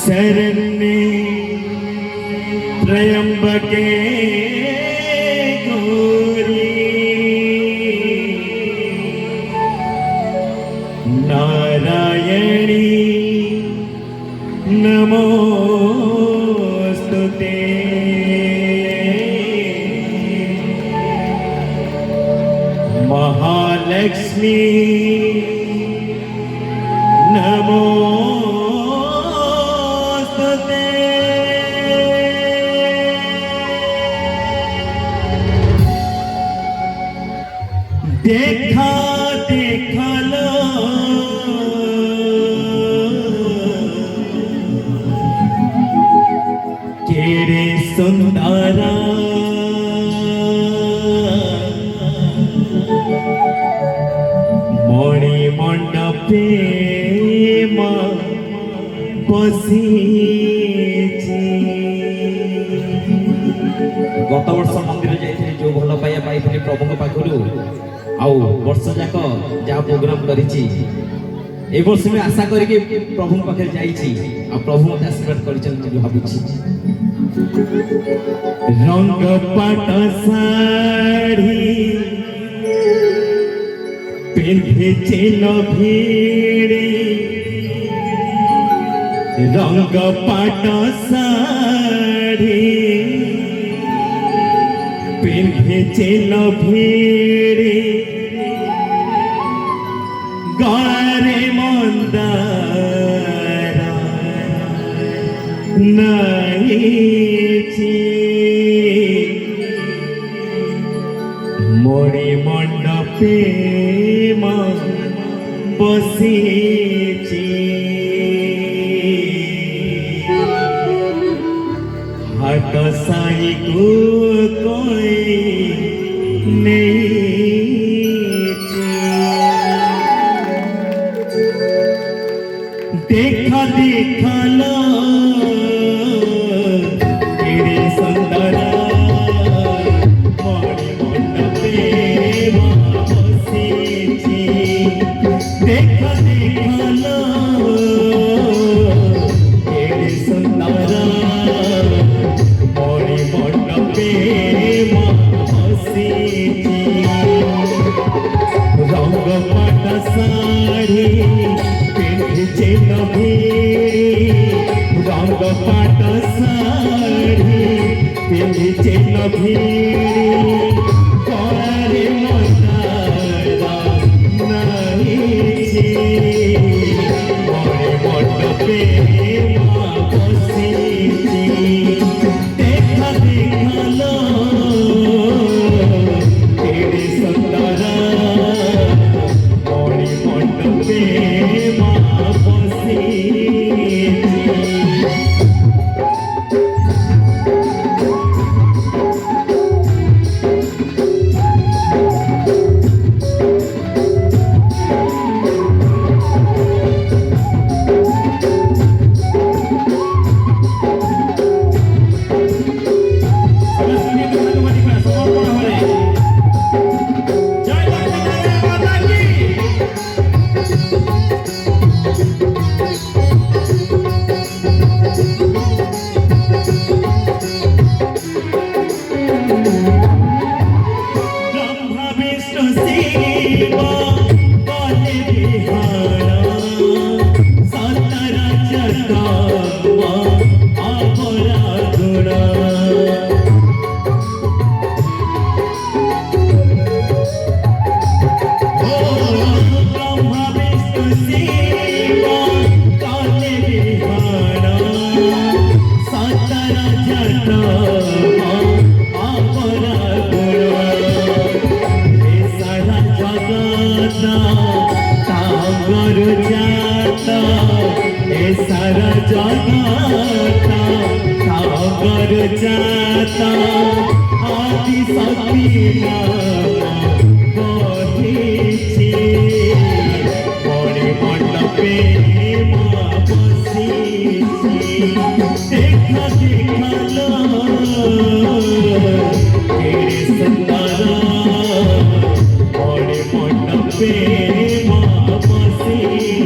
शरण्ये त्र्यंबके गौरी नारायणी नमोस्तुते। महालक्ष्मी नमोस्तुते। देखा देखा लो केड़े सुंदरा मणि मंडपे बसी। गत वर्ष मंदिर जाइए जो भल पाइबा पाई प्रभु पाखु आउ वर्ष जाक जहाँ प्रोग्राम करिछि ए वर्ष में आशा करके प्रभु पाखे जाइछि आ प्रभु मते आशीर्वाद करिछन जो भाबुछि। रंग पाट साड़ी पिंधे चेन भीड़ी रंग पाट साड़ी पिंधे चेन भीड़ी गरे मंदारा नाइछि मणि मंडपे बसीछि। हाट साई को कोई नहीं देखा देखा लो केड़े सुंदरा मणि मंडपे बसीछि। देखा देखा लो केड़े सुंदरा मणि मंडपे बसीछि। रंग पाट साड़ी चेन भीड़ी रंग पाट साड़ी पिंधि चेन भीड़ी करे मंदारा नाइछि मणि मंडपे बसीछि। देखा देखा लो केड़े सुंदरा मणि मंडपे सारा जगता सागर जाता आदि शक्ति बहिछि बड़े मंडपे माँ बसिछि देखा देखा केड़े सुंदर बड़े मंडपे माँ बसिछि।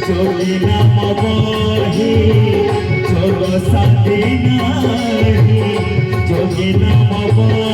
जोगी नाम बही जोग साथी नाही जोगी नाम बही।